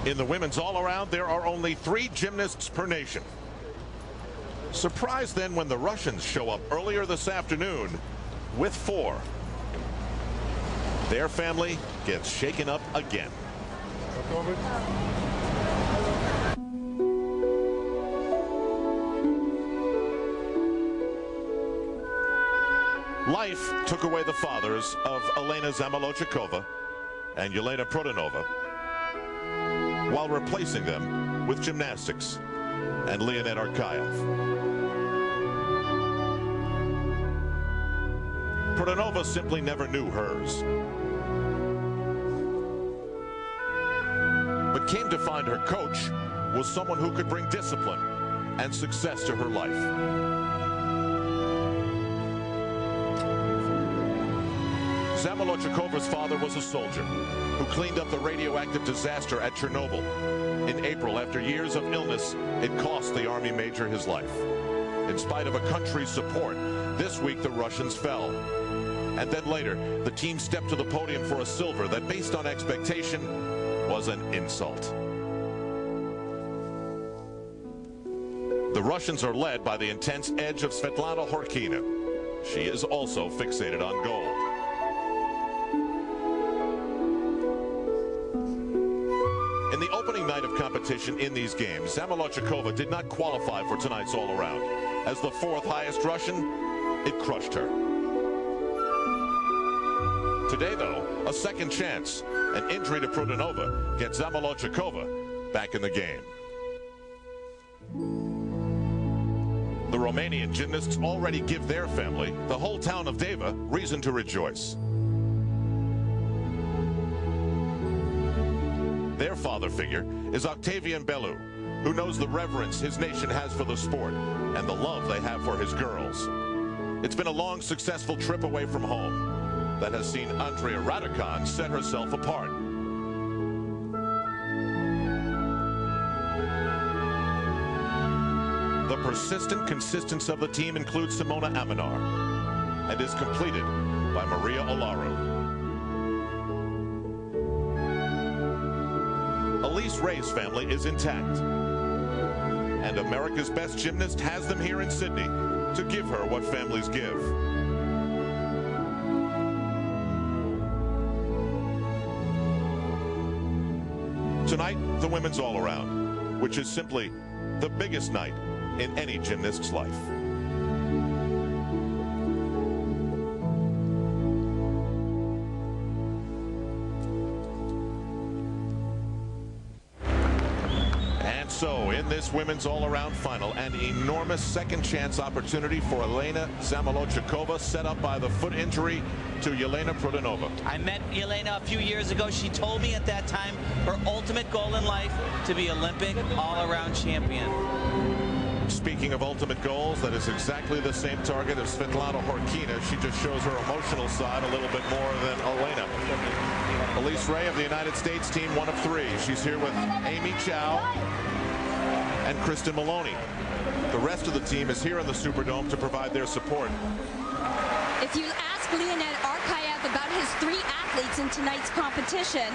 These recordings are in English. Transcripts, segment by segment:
In the women's all-around, there are only 3 gymnasts per nation. Surprise then when the Russians show up earlier this afternoon with 4. Their family gets shaken up again. Life took away the fathers of Elena Zamolodchikova and Yelena Prodanova, while replacing them with gymnastics and Leonid Arkayev. Prodanova simply never knew hers, but came to find her coach was someone who could bring discipline and success to her life. Zamolodchikova's father was a soldier who cleaned up the radioactive disaster at Chernobyl. In April, after years of illness, it cost the Army major his life. In spite of a country's support, this week the Russians fell. And then later, the team stepped to the podium for a silver that, based on expectation, was an insult. The Russians are led by the intense edge of Svetlana Khorkina. She is also fixated on gold. In the opening night of competition in these games, Zamolodchikova did not qualify for tonight's all-around. As the 4th highest Russian, it crushed her. Today, though, a second chance. An injury to Prodanova gets Zamolodchikova back in the game. The Romanian gymnasts already give their family, the whole town of Deva, reason to rejoice. Their father figure is Octavian Belu, who knows the reverence his nation has for the sport and the love they have for his girls. It's been a long, successful trip away from home that has seen Andrea Radikon set herself apart. The persistent consistency of the team includes Simona Aminar and is completed by Maria Olaru. Elise Ray's family is intact, and America's best gymnast has them here in Sydney to give her what families give. Tonight, the women's all-around, which is simply the biggest night in any gymnast's life. So, in this women's all-around final, an enormous second-chance opportunity for Elena Zamolodchikova, set up by the foot injury to Yelena Prodanova. I met Yelena a few years ago. She told me at that time her ultimate goal in life to be Olympic all-around champion. Speaking of ultimate goals, that is exactly the same target as Svetlana Khorkina. She just shows her emotional side a little bit more than Elena. Elise Ray of the United States team, 1 of 3. She's here with Amy Chow and Kristen Maloney. The rest of the team is here in the Superdome to provide their support. If you ask Leonid Arkayev about his 3 athletes in tonight's competition,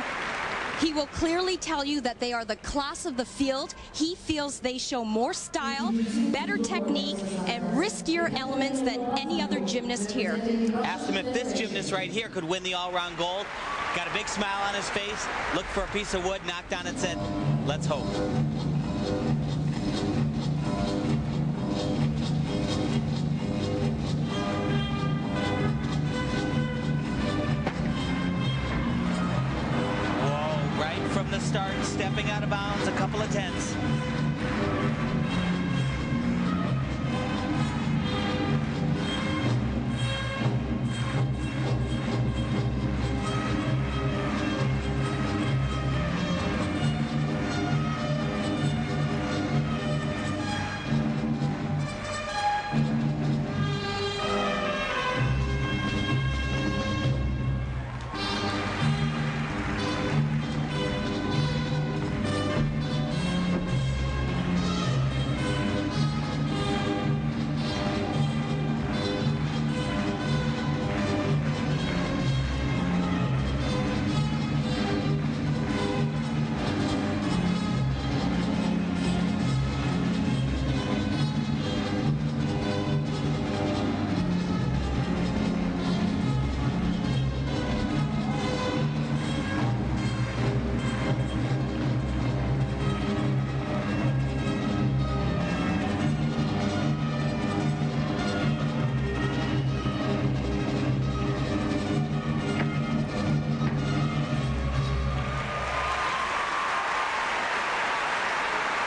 he will clearly tell you that they are the class of the field. He feels they show more style, better technique, and riskier elements than any other gymnast here. Asked him if this gymnast right here could win the all-round gold. Got a big smile on his face, looked for a piece of wood, knocked on it, and said, let's hope. From the start, stepping out of bounds, a couple of tenths.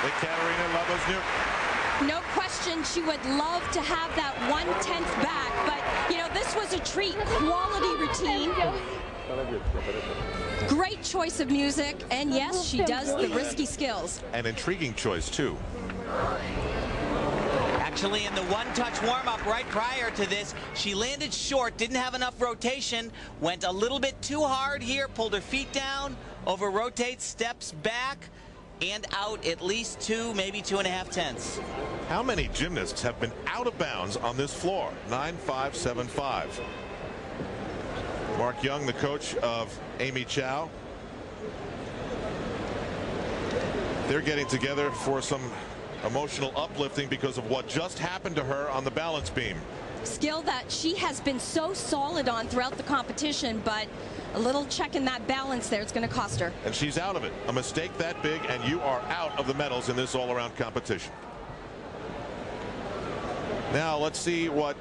Ekaterina Laboznuk. No question she would love to have that 1/10 back, but, you know, this was a treat. Quality routine. Great choice of music, and yes, she does the risky skills. An intriguing choice, too. Actually, in the one-touch warm-up right prior to this, she landed short, didn't have enough rotation, went a little bit too hard here, pulled her feet down, over-rotates, steps back, and out at least 2, maybe 2.5 tenths. How many gymnasts have been out of bounds on this floor? 9.575. Mark Young, the coach of Amy Chow. They're getting together for some emotional uplifting because of what just happened to her on the balance beam. Skill that she has been so solid on throughout the competition, but a little check in that balance there, it's going to cost her. And she's out of it. A mistake that big and you are out of the medals in this all-around competition. Now let's see what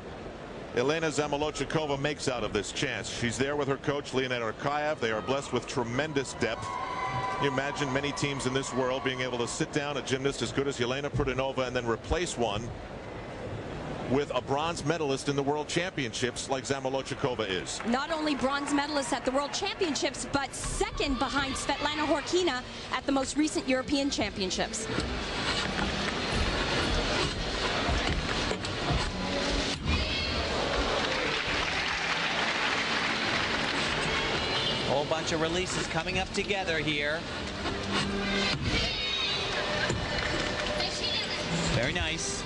Elena Zamolodchikova makes out of this chance. She's there with her coach Leonid Arkayev. They are blessed with tremendous depth. Can you imagine many teams in this world being able to sit down a gymnast as good as Yelena Prudinova and then replace one with a bronze medalist in the World Championships like Zamolodchikova is. Not only bronze medalist at the World Championships, but second behind Svetlana Horkina at the most recent European Championships. Whole bunch of releases coming up together here. Very nice.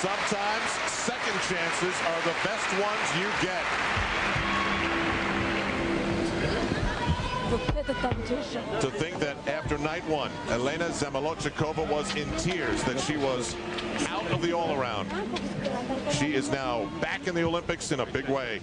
Sometimes second chances are the best ones you get. To think that after night one, Elena Zamolodchikova was in tears that she was out of the all-around. She is now back in the Olympics in a big way.